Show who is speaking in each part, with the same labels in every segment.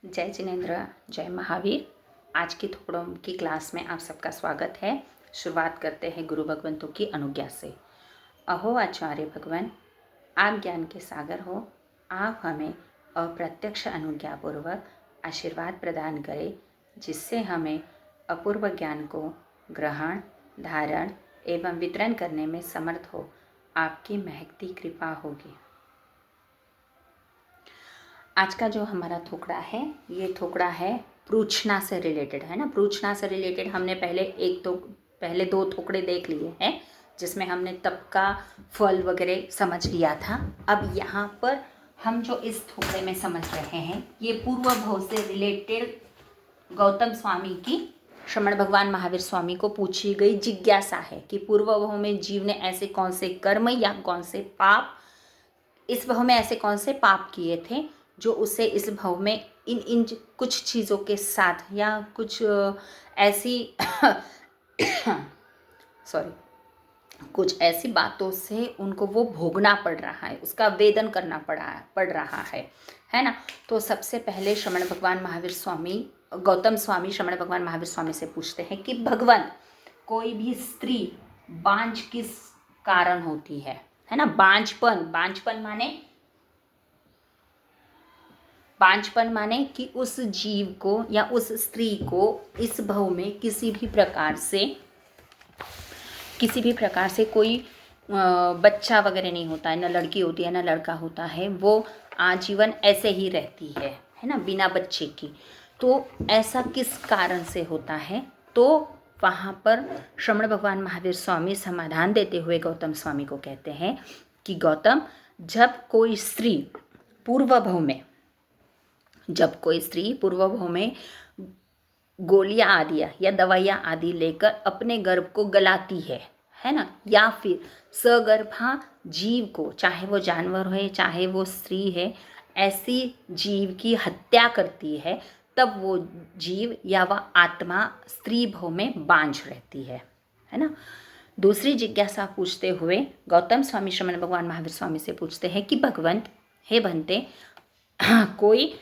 Speaker 1: जय जिनेन्द्र, जय महावीर। आज की थोड़ों की क्लास में आप सबका स्वागत है। शुरुआत करते हैं गुरु भगवंतों की अनुज्ञा से। अहो आचार्य भगवान, आप ज्ञान के सागर हो। आप हमें अप्रत्यक्ष अनुज्ञा पूर्वक आशीर्वाद प्रदान करें, जिससे हमें अपूर्व ज्ञान को ग्रहण, धारण एवं वितरण करने में समर्थ हो। आपकी महकती कृपा होगी। आज का जो हमारा थोकड़ा है, ये थोकड़ा है प्रूछना से रिलेटेड, है ना। प्रूछना से रिलेटेड हमने पहले दो थोकड़े देख लिए हैं, जिसमें हमने तप का फल वगैरह समझ लिया था। अब यहाँ पर हम जो इस थोकड़े में समझ रहे हैं, ये पूर्व भव से रिलेटेड गौतम स्वामी की श्रमण भगवान महावीर स्वामी को पूछी गई जिज्ञासा है कि पूर्व भव में जीव ने ऐसे कौन से कर्म या कौन से पाप, इस भव में ऐसे कौन से पाप किए थे जो उसे इस भव में इन कुछ चीज़ों के साथ या कुछ ऐसी कुछ ऐसी बातों से उनको वो भोगना पड़ रहा है, उसका वेदन करना पड़ रहा है ना। तो सबसे पहले श्रमण भगवान महावीर स्वामी, गौतम स्वामी श्रमण भगवान महावीर स्वामी से पूछते हैं कि भगवान, कोई भी स्त्री बांझ किस कारण होती है ना। बांझपन माने कि उस जीव को या उस स्त्री को इस भव में किसी भी प्रकार से कोई बच्चा वगैरह नहीं होता है, ना लड़की होती है ना लड़का होता है, वो आजीवन ऐसे ही रहती है ना, बिना बच्चे की। तो ऐसा किस कारण से होता है? तो वहाँ पर श्रमण भगवान महावीर स्वामी समाधान देते हुए गौतम स्वामी को कहते हैं कि गौतम, जब कोई स्त्री पूर्व भव में गोलियां आदि या दवाइयाँ आदि लेकर अपने गर्भ को गलाती है ना, या फिर सगर्भा जीव को, चाहे वो जानवर हो चाहे वो स्त्री है, ऐसी जीव की हत्या करती है, तब वो जीव या वह आत्मा स्त्री भव में बांझ रहती है ना। दूसरी जिज्ञासा पूछते हुए गौतम स्वामी श्रमण भगवान महावीर स्वामी से पूछते हैं कि भगवंत, हे भंते, कोई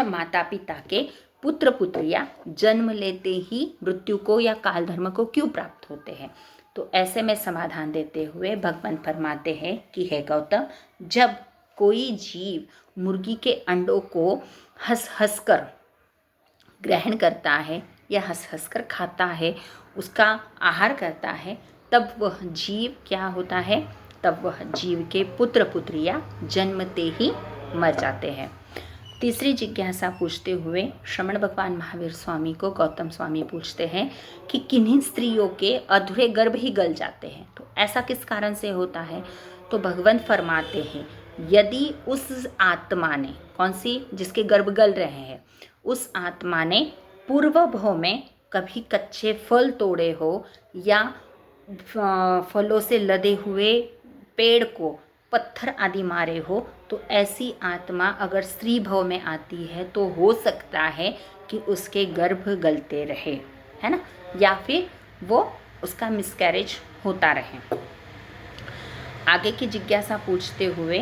Speaker 1: माता पिता के पुत्र पुत्रियां जन्म लेते ही मृत्यु को या काल धर्म को क्यों प्राप्त होते हैं? तो ऐसे में समाधान देते हुए भगवान फरमाते हैं कि हे गौतम, जब कोई जीव मुर्गी के अंडों को हंस हंस कर ग्रहण करता है या हंस हंस कर खाता है, उसका आहार करता है, तब वह जीव क्या होता है? तब वह जीव के पुत्र पुत्रियां जन्मते ही मर जाते हैं। तीसरी जिज्ञासा पूछते हुए श्रमण भगवान महावीर स्वामी को गौतम स्वामी पूछते हैं कि किन्हीं स्त्रियों के अधूरे गर्भ ही गल जाते हैं, तो ऐसा किस कारण से होता है? तो भगवान फरमाते हैं, यदि उस आत्मा ने, कौन सी, जिसके गर्भ गल रहे हैं, उस आत्मा ने पूर्व भव में कभी कच्चे फल तोड़े हो या फलों से लदे हुए पेड़ को पत्थर आदि मारे हो, तो ऐसी आत्मा अगर स्त्री भव में आती है तो हो सकता है कि उसके गर्भ गलते रहे, है ना, या फिर वो उसका मिसकैरेज होता रहे। आगे की जिज्ञासा पूछते हुए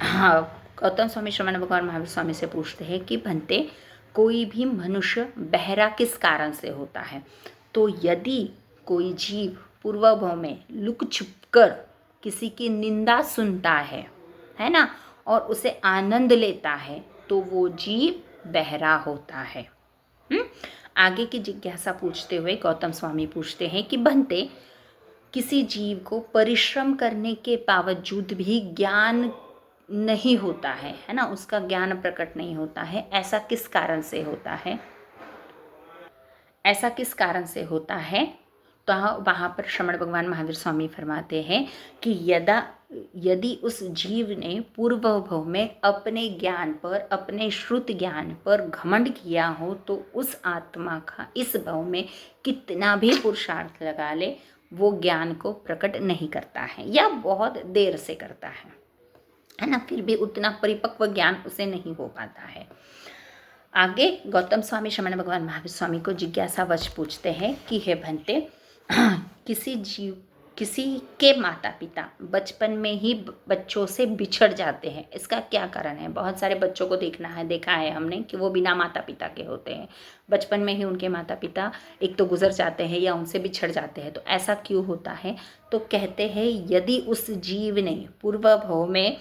Speaker 1: गौतम स्वामी श्रमण भगवान महावीर स्वामी से पूछते हैं कि भंते, कोई भी मनुष्य बहरा किस कारण से होता है? तो यदि कोई जीव पूर्व भव में लुक छुप कर किसी की निंदा सुनता है ना, और उसे आनंद लेता है, तो वो जीव बहरा होता है। आगे की जिज्ञासा पूछते हुए गौतम स्वामी पूछते हैं कि भंते, किसी जीव को परिश्रम करने के बावजूद भी ज्ञान नहीं होता है ना, उसका ज्ञान प्रकट नहीं होता है, ऐसा किस कारण से होता है? ऐसा किस कारण से होता है? तो वहाँ पर श्रमण भगवान महावीर स्वामी फरमाते हैं कि यदि उस जीव ने पूर्व भव में अपने ज्ञान पर, अपने श्रुत ज्ञान पर घमंड किया हो, तो उस आत्मा का इस भव में कितना भी पुरुषार्थ लगा ले, वो ज्ञान को प्रकट नहीं करता है या बहुत देर से करता है ना, फिर भी उतना परिपक्व ज्ञान उसे नहीं हो पाता है। आगे गौतम स्वामी श्रमण भगवान महावीर स्वामी को जिज्ञासावश पूछते हैं कि हे भंते, किसी जीव किसी के माता पिता बचपन में ही बच्चों से बिछड़ जाते हैं, इसका क्या कारण है? बहुत सारे बच्चों को देखा है हमने कि वो बिना माता पिता के होते हैं, बचपन में ही उनके माता पिता एक तो गुजर जाते हैं या उनसे बिछड़ जाते हैं। तो ऐसा क्यों होता है? तो कहते हैं यदि उस जीव ने पूर्व भव में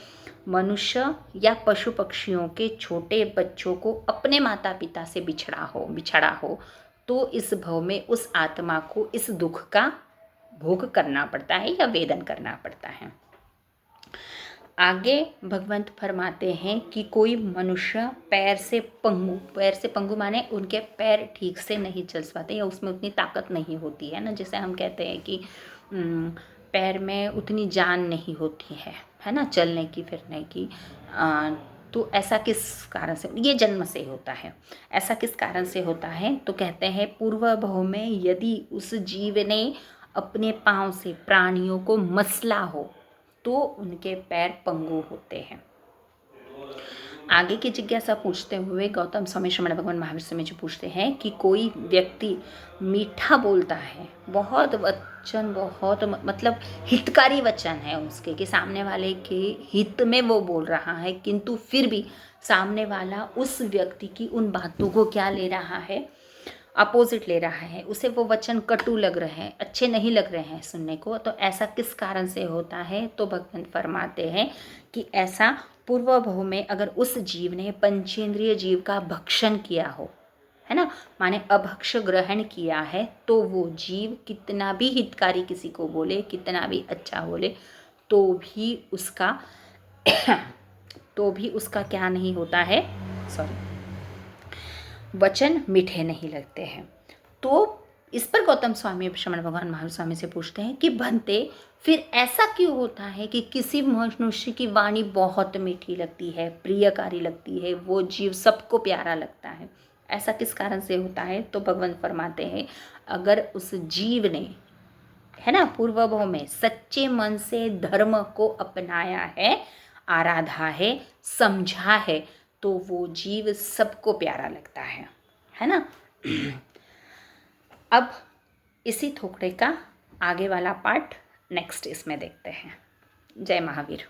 Speaker 1: मनुष्य या पशु पक्षियों के छोटे बच्चों को अपने माता पिता से बिछड़ा हो तो इस भव में उस आत्मा को इस दुख का भोग करना पड़ता है या वेदन करना पड़ता है। आगे भगवंत फरमाते हैं कि कोई मनुष्य पैर से पंगु माने उनके पैर ठीक से नहीं चल पाते या उसमें उतनी ताकत नहीं होती है ना, जैसे हम कहते हैं कि पैर में उतनी जान नहीं होती है ना, चलने की फिरने की। तो ऐसा किस कारण से? ये जन्म से होता है। ऐसा किस कारण से होता है? तो कहते हैं पूर्व भव में यदि उस जीव ने अपने पांव से प्राणियों को मसला हो तो उनके पैर पंगु होते हैं। आगे की जिज्ञासा पूछते हुए गौतम स्वामी श्रमण भगवान महावीर स्वामी जी पूछते हैं कि कोई व्यक्ति मीठा बोलता है, बहुत मतलब हितकारी वचन है उसके, कि सामने वाले के हित में वो बोल रहा है, किंतु फिर भी सामने वाला उस व्यक्ति की उन बातों को क्या ले रहा है? अपोजिट ले रहा है, उसे वो वचन कटु लग रहे हैं, अच्छे नहीं लग रहे हैं सुनने को। तो ऐसा किस कारण से होता है? तो भगवान फरमाते हैं कि ऐसा पूर्व भव में अगर उस जीव ने पंचेंद्रिय जीव का भक्षण किया हो, है ना, माने अभक्ष ग्रहण किया है, तो वो जीव कितना भी हितकारी किसी को बोले, कितना भी अच्छा बोले, तो भी उसका क्या नहीं होता है, वचन मीठे नहीं लगते हैं। तो इस पर गौतम स्वामी श्रमण भगवान महावीर स्वामी से पूछते हैं कि भंते फिर ऐसा क्यों होता है कि किसी मनुष्य की वाणी बहुत मीठी लगती है, प्रियकारी लगती है, वो जीव सबको प्यारा लगता है, ऐसा किस कारण से होता है? तो भगवान फरमाते हैं अगर उस जीव ने, है ना, पूर्व भव में सच्चे मन से धर्म को अपनाया है, आराधा है, समझा है, तो वो जीव सबको प्यारा लगता है ना। अब इसी थोकड़े का आगे वाला पार्ट नेक्स्ट इसमें देखते हैं। जय महावीर।